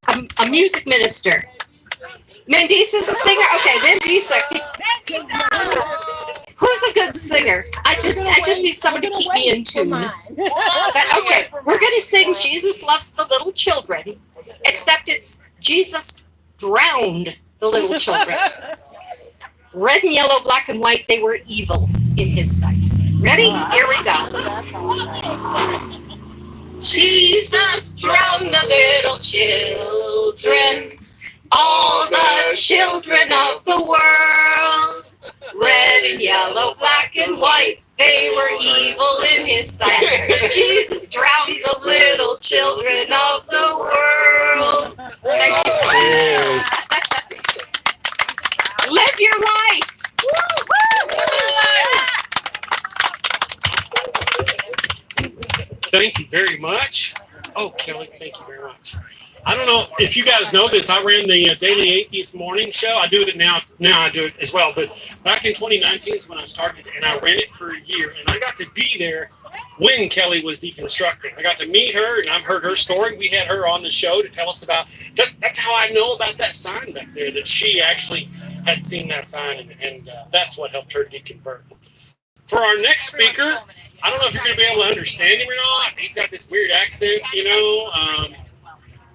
I'm a music minister. Mendisa's a singer? Okay, Mendisa. Who's a good singer? I just need someone to keep me in tune. But, okay, we're going to sing Jesus Loves the Little Children, except it's Jesus drowned the little children. Red and yellow, black and white, they were evil in his sight. Ready? Here we go. Jesus drowned the little children, all the children of the world. Red and yellow, black and white, they were evil in his sight. Jesus drowned the little children of the world. Thank you. Live your life. Thank you very much. Oh, Kelly, thank you very much. I don't know if you guys know this. I ran the Daily Atheist Morning Show. I do it now. Now I do it as well. But back in 2019 is when I started, and I ran it for a year. And I got to be there when Kelly was deconstructing. I got to meet her, and I've heard her story. We had her on the show to tell us about. That's how I know about that sign back there. That she actually had seen that sign, and that's what helped her deconvert. For our next speaker, I don't know if you're going to be able to understand him or not. He's got this weird accent, you know.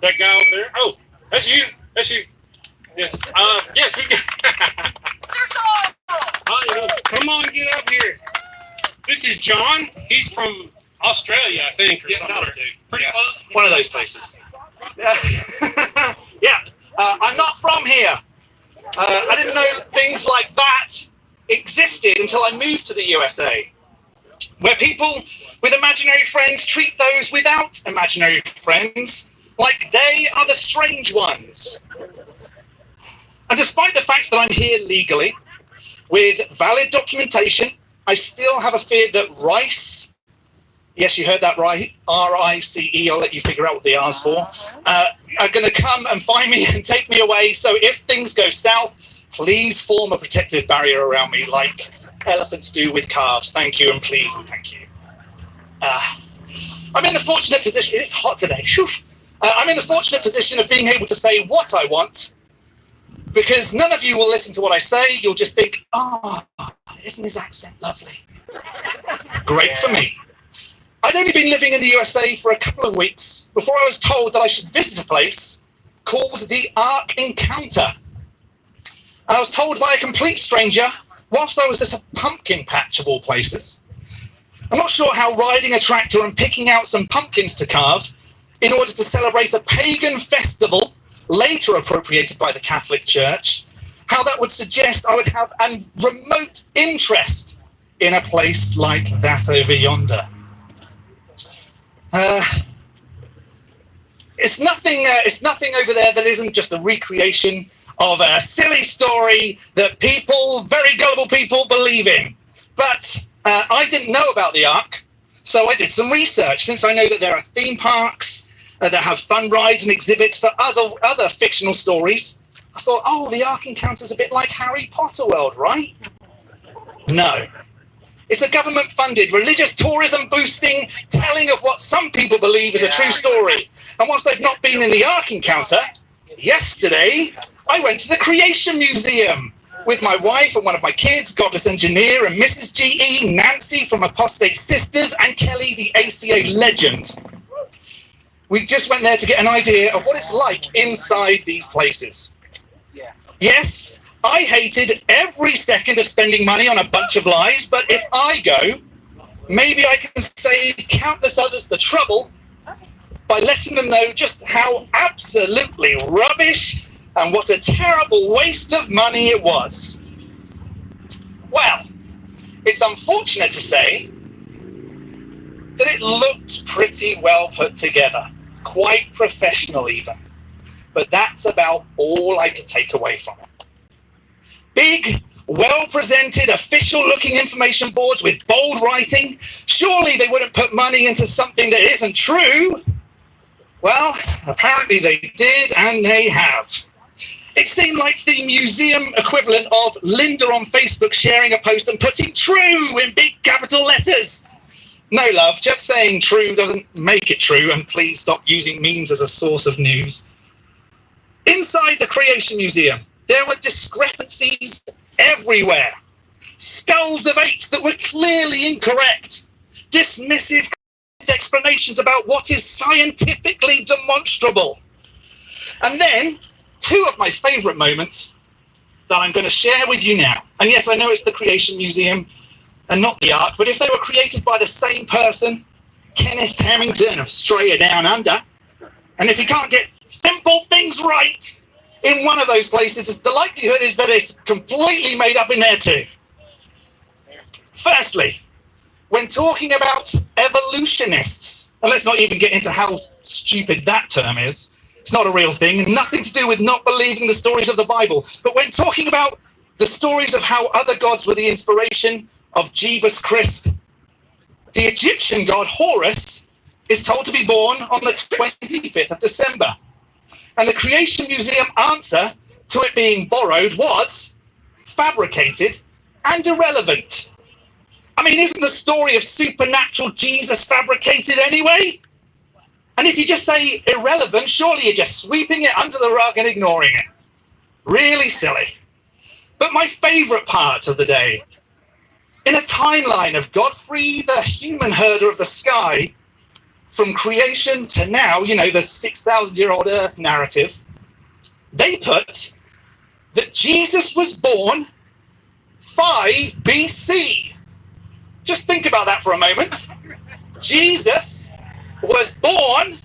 That guy over there. Oh, that's you. That's you. Yes. Yes, we can. Come on, get up here. This is John. He's from Australia, I think, or something. Pretty close. One of those places. Yeah. I'm not from here. I didn't know things like that existed until I moved to the USA, where people with imaginary friends treat those without imaginary friends like they are the strange ones. And despite the fact that I'm here legally, with valid documentation, I still have a fear that RICE, yes, you heard that right, R-I-C-E, I'll let you figure out what the R's for, are going to come and find me and take me away. So if things go south, please form a protective barrier around me like elephants do with calves. Thank you, and please, and thank you. I'm in the fortunate position, it's hot today, I'm in the fortunate position of being able to say what I want, because none of you will listen to what I say. You'll just think, oh, isn't his accent lovely? Great for me. I'd only been living in the USA for a couple of weeks before I was told that I should visit a place called the Ark Encounter. And I was told by a complete stranger whilst I was at a pumpkin patch of all places. I'm not sure how riding a tractor and picking out some pumpkins to carve in order to celebrate a pagan festival, later appropriated by the Catholic Church, how that would suggest I would have a remote interest in a place like that over yonder. It's nothing over there that isn't just a recreation of a silly story that people, very gullible people, believe in. But I didn't know about the Ark, so I did some research. Since I know that there are theme parks that have fun rides and exhibits for other fictional stories, I thought, oh, the Ark Encounter's a bit like Harry Potter World, right? No. It's a government-funded, religious tourism-boosting telling of what some people believe is a true story. And whilst I've not been in the Ark Encounter, yesterday I went to the Creation Museum with my wife and one of my kids, Godless Engineer, and Mrs. G.E., Nancy from Apostate Sisters, and Kelly, the ACA legend. We just went there to get an idea of what it's like inside these places. Yes, I hated every second of spending money on a bunch of lies, but if I go, maybe I can save countless others the trouble by letting them know just how absolutely rubbish and what a terrible waste of money it was. Well, it's unfortunate to say that it looked pretty well put together, quite professional even. But that's about all I could take away from it. Big, well-presented, official-looking information boards with bold writing. Surely they wouldn't put money into something that isn't true. Well, apparently they did, and they have. It seemed like the museum equivalent of Linda on Facebook sharing a post and putting "true" in big capital letters. No, love, just saying true doesn't make it true, and please stop using memes as a source of news. Inside the Creation Museum, there were discrepancies everywhere. Skulls of apes that were clearly incorrect. Dismissive explanations about what is scientifically demonstrable. And then, two of my favourite moments that I'm going to share with you now. And yes, I know it's the Creation Museum and not the Ark, but if they were created by the same person, Kenneth Hamilton of Australia Down Under, and if he can't get simple things right in one of those places, the likelihood is that it's completely made up in there too. Firstly, when talking about evolutionists, and let's not even get into how stupid that term is, it's not a real thing, nothing to do with not believing the stories of the Bible, but when talking about the stories of how other gods were the inspiration of Jeebus Crisp, the Egyptian god Horus is told to be born on the 25th of December. And the Creation Museum answer to it being borrowed was fabricated and irrelevant. I mean, isn't the story of supernatural Jesus fabricated anyway? And if you just say irrelevant, surely you're just sweeping it under the rug and ignoring it. Really silly. But my favourite part of the day, in a timeline of Godfrey, the human herder of the sky, from creation to now, you know, the 6,000-year-old Earth narrative, they put that Jesus was born 5 BC. Just think about that for a moment. Jesus was born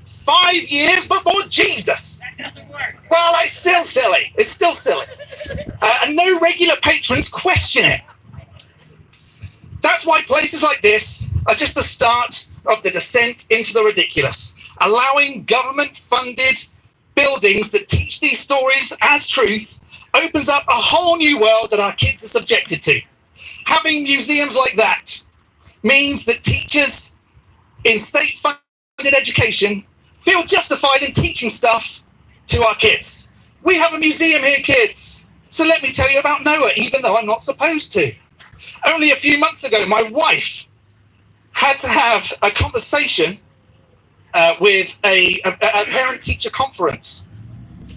5 years before Jesus. That doesn't work. Well, it's still silly. It's still silly. And no regular patrons question it. That's why places like this are just the start of the descent into the ridiculous, allowing government-funded buildings that teach these stories as truth opens up a whole new world that our kids are subjected to. Having museums like that means that teachers in state-funded education feel justified in teaching stuff to our kids. We have a museum here, kids. So let me tell you about Noah, even though I'm not supposed to. Only a few months ago, my wife had to have a conversation with a parent-teacher conference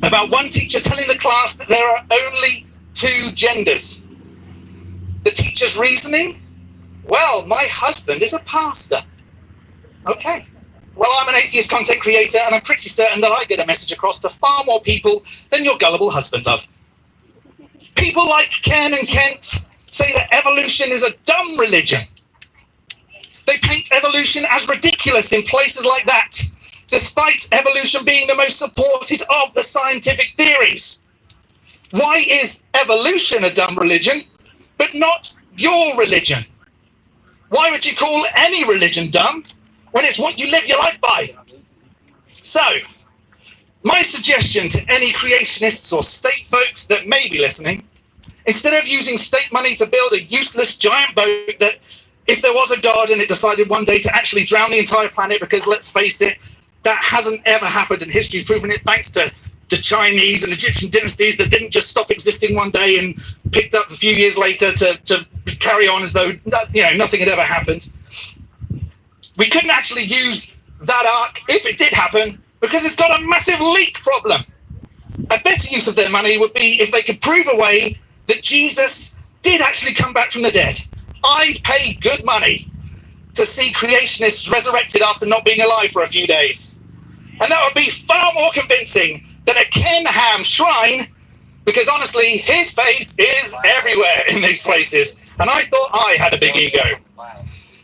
about one teacher telling the class that there are only 2 genders. The teacher's reasoning? Well, my husband is a pastor. Okay. Well, I'm an atheist content creator, and I'm pretty certain that I get a message across to far more people than your gullible husband, love. People like Ken and Kent say that evolution is a dumb religion. They paint evolution as ridiculous in places like that, despite evolution being the most supported of the scientific theories. Why is evolution a dumb religion, but not your religion? Why would you call any religion dumb when it's what you live your life by? So, my suggestion to any creationists or state folks that may be listening, instead of using state money to build a useless giant boat that, if there was a god and it decided one day to actually drown the entire planet, because let's face it, that hasn't ever happened, and history's proven it thanks to the Chinese and Egyptian dynasties that didn't just stop existing one day and picked up a few years later to carry on as though nothing had ever happened. We couldn't actually use that ark if it did happen because it's got a massive leak problem. A better use of their money would be if they could prove a way that Jesus did actually come back from the dead. I'd pay good money to see creationists resurrected after not being alive for a few days. And that would be far more convincing than a Ken Ham shrine, because honestly, his face is everywhere in these places. And I thought I had a big ego.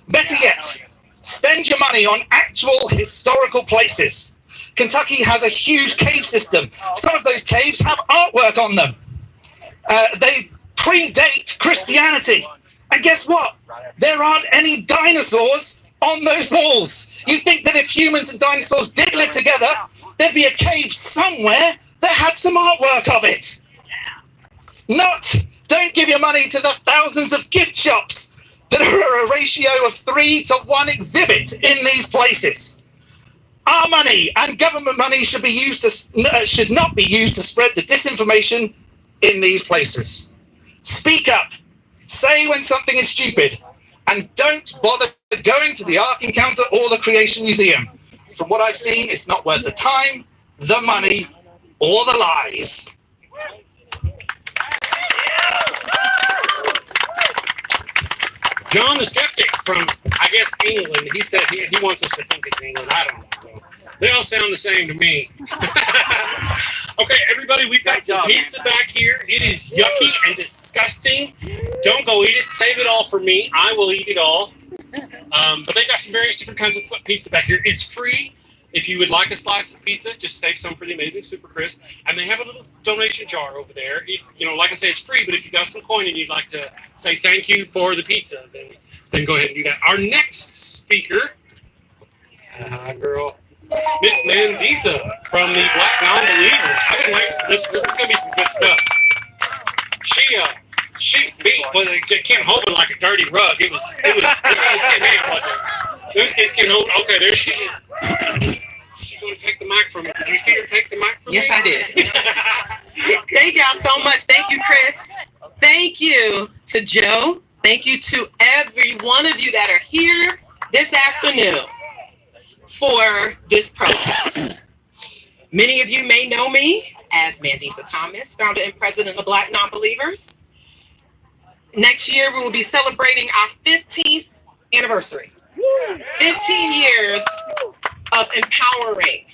Better yet, spend your money on actual historical places. Kentucky has a huge cave system. Some of those caves have artwork on them. They predate Christianity. And guess what? There aren't any dinosaurs on those walls. You think that if humans and dinosaurs did live together, there'd be a cave somewhere that had some artwork of it. Don't give your money to the thousands of gift shops that are a ratio of 3 to 1 exhibit in these places. Our money and government money should not be used to spread the disinformation in these places. Speak up. Say when something is stupid. And don't bother going to the Ark Encounter or the Creation Museum. From what I've seen, it's not worth the time, the money, or the lies. John the Skeptic from, I guess, England. He said he wants us to think it's England. I don't know. They all sound the same to me. Okay, everybody, we've got some pizza back here. It is yucky and disgusting. Don't go eat it. Save it all for me. I will eat it all. But they've got some various different kinds of pizza back here. It's free. If you would like a slice of pizza, just save some for the Amazing Super Chris. And they have a little donation jar over there. You know, like I say, it's free, but if you got some coin and you'd like to say thank you for the pizza, then go ahead and do that. Our next speaker, girl, Miss Mandisa from the Black Non-Believers. I can wait. This is going to be some good stuff. She beat, but it can't hold it like a dirty rug. It was getting out, wasn't it? It's getting hold. Okay, there she is. She's going to take the mic from me. Did you see her take the mic from me? Yes, I did. Thank y'all so much. Thank you, Chris. Thank you to Joe. Thank you to every one of you that are here this afternoon for this protest. Many of you may know me as Mandisa Thomas, founder and president of Black Non-Believers. Next year, we will be celebrating our 15th anniversary. 15 years of empowering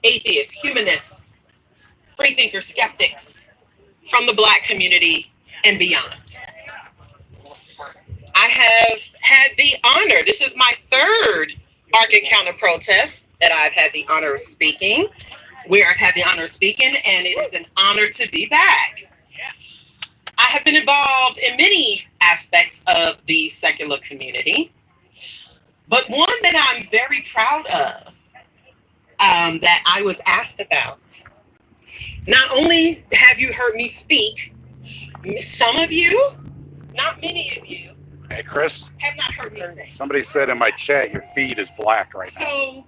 atheists, humanists, freethinkers, skeptics from the Black community and beyond. I have had the honor, this is my third Ark Encounter protest that I've had the honor of speaking, and it is an honor to be back. I have been involved in many aspects of the secular community, but one that I'm very proud of, that I was asked about. Not only have you heard me speak, some of you, not many of you, Hey, Chris, have not heard me sing. somebody said in my chat your feed is black right now. So,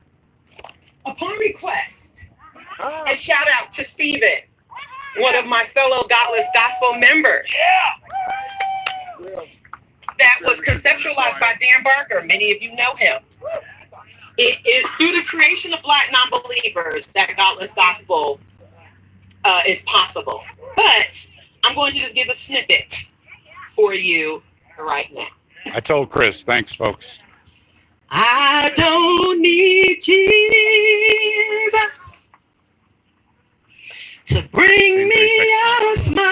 upon request, and shout out to Stephen, one of my fellow Godless Gospel members. That was conceptualized by Dan Barker. Many of you know him. It is through the creation of Black Non-Believers that Godless Gospel is possible. But I'm going to just give a snippet for you right now. I told Chris, thanks, folks. I don't need Jesus to bring me a smile.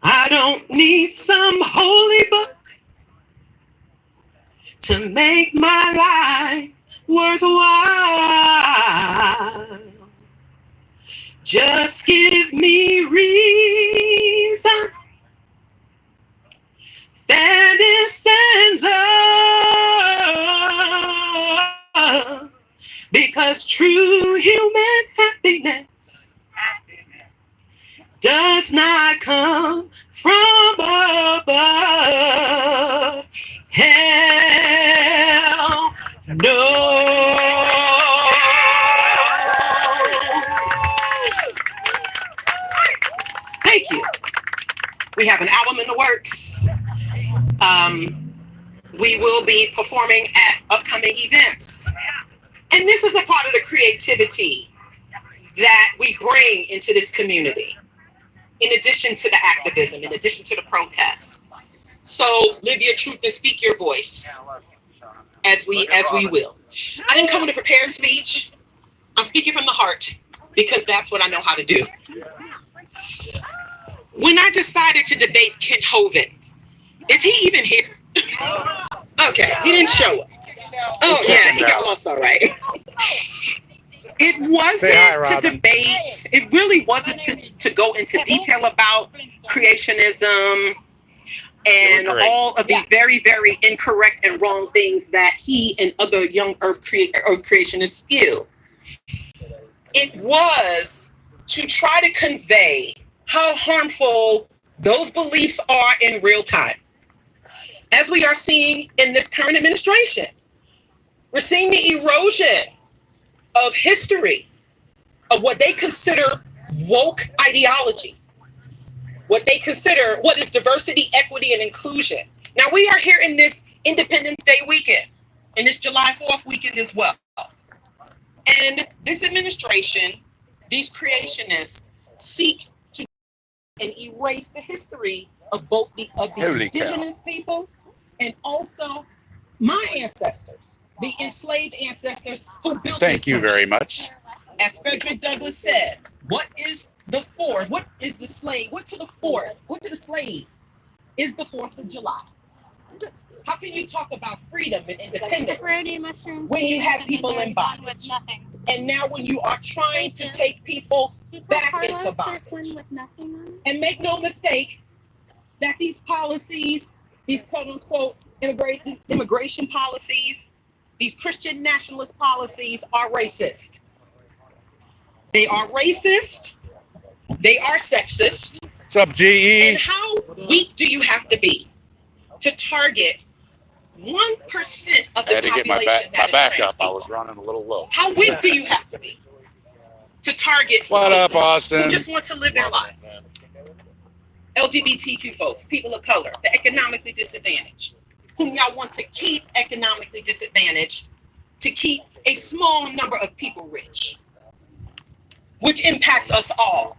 I don't need some holy book to make my life worthwhile. Just give me reason, fairness, and love, because true human happiness does not come from above. Hell no. Thank you. We have an album in the works. We will be performing at upcoming events. And this is a part of the creativity that we bring into this community, in addition to the activism, in addition to the protests. So live your truth and speak your voice as we will. I didn't come with a prepared speech. I'm speaking from the heart because that's what I know how to do. When I decided to debate Kent Hovind, is he even here? Okay, he didn't show up. Oh yeah, he got lost, all right. It wasn't to debate. It really wasn't to go into detail about creationism and all of the very, very incorrect and wrong things that he and other young Earth creationists spew. It was to try to convey how harmful those beliefs are in real time. As we are seeing in this current administration, we're seeing the erosion of history, of what they consider woke ideology, what they consider what is diversity, equity, and inclusion. Now, we are here in this Independence Day weekend, in this July 4th weekend as well. And this administration, these creationists, seek to and erase the history of both the Holy cow. indigenous people and also my ancestors, the enslaved ancestors who built Thank this you country. very much. As Frederick Douglass said, what is the fourth? What is the slave? What to the fourth? What to the slave is the 4th of July? How can you talk about freedom and independence when you have people in bondage? with nothing? And now when you are trying to take people back into There's bondage? one with nothing on it. And make no mistake that these policies, these quote unquote immigration policies, these Christian nationalist policies are racist. They are racist. They are sexist. What's up, GE? And how weak do you have to be to target 1% of I the had to get my population back that is trans up. I people? was running a little low. How weak do you have to be to target What up, folks Austin? who just want to live their lives? LGBTQ folks, people of color, the economically disadvantaged, whom y'all want to keep economically disadvantaged, to keep a small number of people rich, which impacts us all.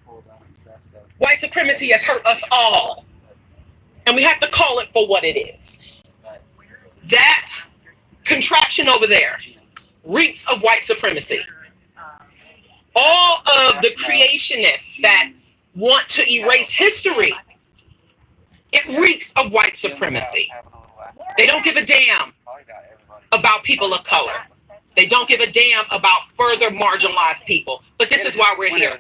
White supremacy has hurt us all, and we have to call it for what it is. That contraption over there reeks of white supremacy. All of the creationists that want to erase history, it reeks of white supremacy. They don't give a damn about people of color. They don't give a damn about further marginalized people. But this is why we're here.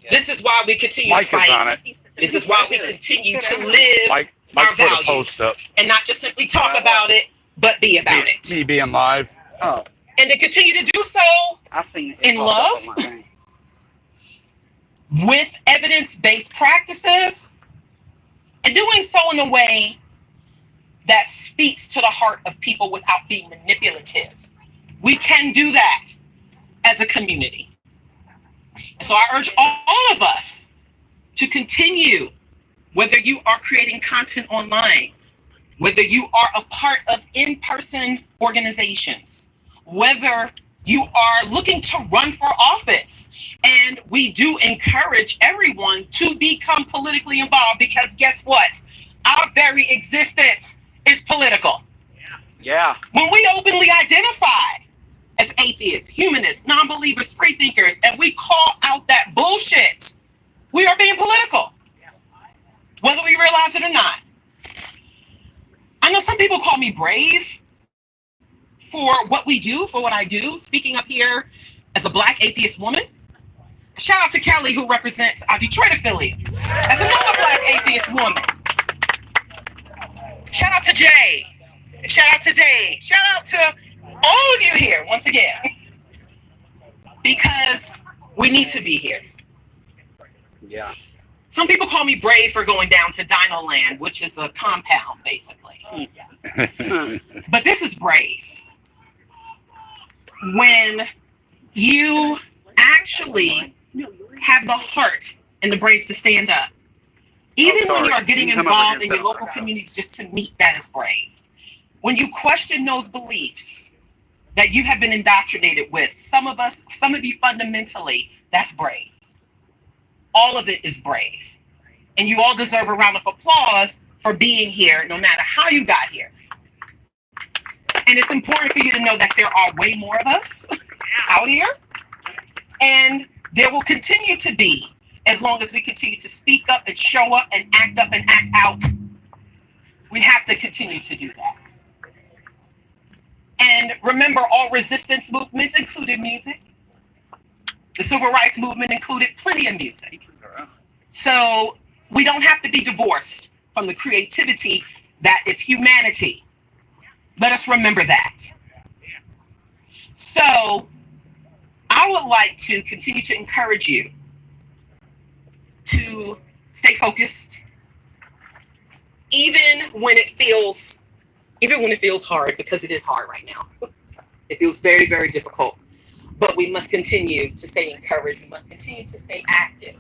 This is why we continue Mike to is on fight. it. This is why we continue to live Mike our put a values. post up. And not just simply talk about it, but be about it. Me being live. Oh, And to continue to do so I've seen it. In pop up love? on my thing. with evidence-based practices and doing so in a way that speaks to the heart of people without being manipulative. We can do that as a community. And so I urge all of us to continue, whether you are creating content online, whether you are a part of in-person organizations, whether you are looking to run for office. And we do encourage everyone to become politically involved because guess what? Our very existence is political. Yeah. When we openly identify as atheists, humanists, non-believers, free thinkers, and we call out that bullshit, we are being political, whether we realize it or not. I know some people call me brave for what we do, for what I do, speaking up here as a Black atheist woman. Shout out to Kelly, who represents our Detroit affiliate, as another Black atheist woman. Shout out to Jay. Shout out to Dave. Shout out to all of you here once again, because we need to be here. Yeah. Some people call me brave for going down to Dino Land, which is a compound, basically. But this is brave. When you actually have the heart and the brains to stand up, even when sorry. you are getting You can come over involved here in and your sit local down. communities just to meet, that is brave. When you question those beliefs that you have been indoctrinated with, some of you fundamentally, that's brave. All of it is brave. And you all deserve a round of applause for being here, no matter how you got here. And it's important for you to know that there are way more of us out here. And there will continue to be, as long as we continue to speak up and show up and act out. We have to continue to do that. And remember, all resistance movements included music. The civil rights movement included plenty of music. So we don't have to be divorced from the creativity that is humanity. Let us remember that. So I would like to continue to encourage you to stay focused, even when it feels hard, because it is hard right now. It feels very, very difficult. But we must continue to stay encouraged. We must continue to stay active.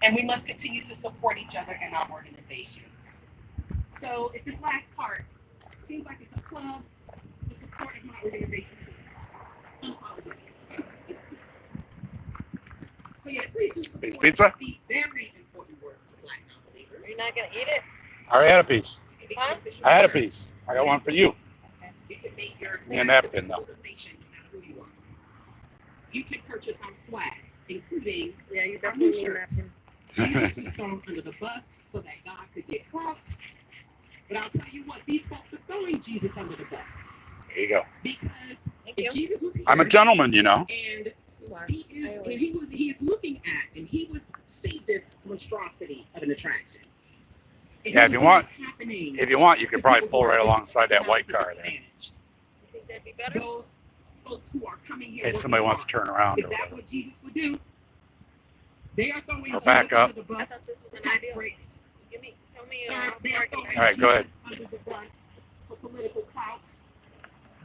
And we must continue to support each other in our organizations. So if this last part seems like it's a plug, the support of my organization is unapologetic. So yeah, please do support Piece of pizza? the very important work of Black non-believers. You're not gonna eat it? I already had a piece. Huh? I had a piece. I got one for you. You can make your Me a napkin, though. motivation no matter who you are. You can purchase our swag, including Yeah, you our definitely new need a shirts. napkin. Jesus was thrown under the bus so that God could get clout. But I'll tell you what, these folks are throwing Jesus under the bus. There you go. Because Thank if you. Jesus was here, I'm a gentleman, you know. and You are. he is looking at, and he would see this monstrosity of an attraction. And Yeah, he if you would see want- what's happening If you want, you to could probably people pull who are right alongside that white car there. disadvantaged. You think that'd be better? Those folks who are coming here. Hey, somebody wants to turn around Is or that whatever. what Jesus would do? They are throwing Or Jesus back up. under the I thought bus. this was an Tax idea. breaks. Tell me They are parking. throwing All right, go ahead. Jesus under the bus for political clout.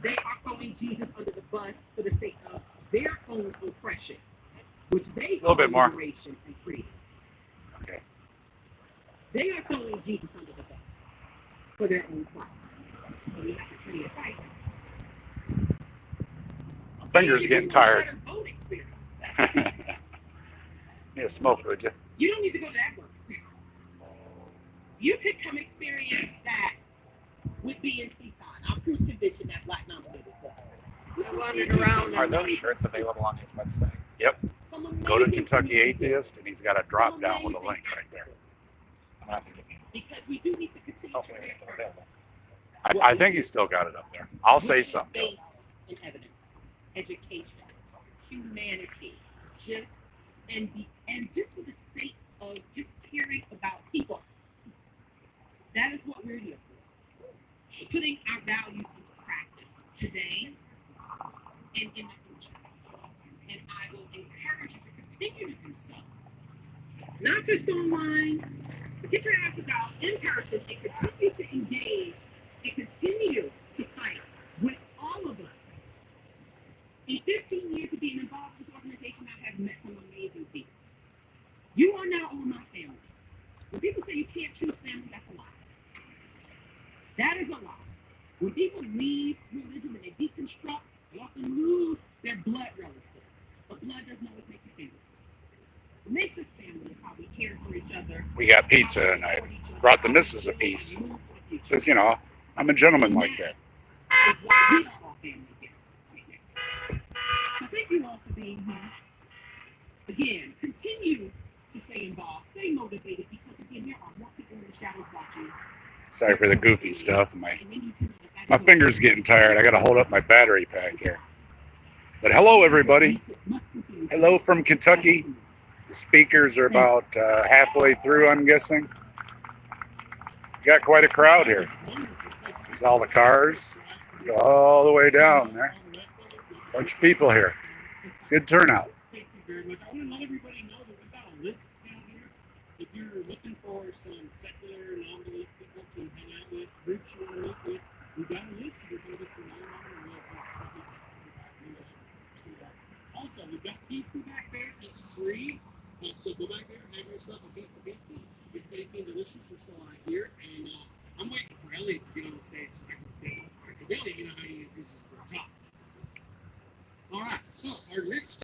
They are throwing Jesus under the bus for the sake of their own oppression, which they little bit more. liberation and freedom. Okay. They are throwing Jesus under the bus for their own clout. So we have to treat it right. My finger's getting tired. Better vote experience. Need a smoke, would you? You don't need to go to that work. You could come experience that with BNC Con, our cruise convention that Black non-believers does. I wandered around. Are those shirts available on his website? Go to Kentucky Atheist, and he's got a drop down with a link right there. I'm gonna have to get me. Because we do need to continue to Hopefully it's still reaffirm available. I think he's still got it up there. I'll say which is something. based in evidence, education, humanity, and just for the sake of just caring about people. That is what we're here for. We're putting our values into practice today and in the future. And I will encourage you to continue to do so. Not just online, but get your asses out in person and continue to engage and continue to fight with all of us. In 15 years of being involved in this organization, I have met some amazing people. You are now all my family. When people say you can't choose family, that's a lie. That is a lie. When people leave religion and they deconstruct, they often lose their blood relative. But blood doesn't always make you family. What makes us family is how we care for each other. We got pizza, and I brought the missus a piece. Because, you know, I'm a gentleman like that. Is why we are all family here. So thank you all for being here. Again, continue to stay involved, stay motivated, because again, there are more people in the shadows watching. Sorry for the goofy stuff. My And we need to know that my finger's getting tired. I got to hold up my battery pack here. But hello, everybody. Hello from Kentucky. The speakers are about halfway through, I'm guessing. Got quite a crowd here. There's all the cars. Go all the way down there. Bunch of people here. Good turnout. Thank you very much. I want to let everybody know that we've got a list down here. If you're looking for some secular, non-belief people to hang out with, groups you want to meet with, we've got a list. You're going to get some Also, we've got pizza back there. It's free. So go back there and have yourself a piece of pizza. It's tasting delicious. We're still out here. And I'm waiting for Elliot to get on the stage so I can get on. Because Elliot, you know how he is. This is for a job. All right. So, our next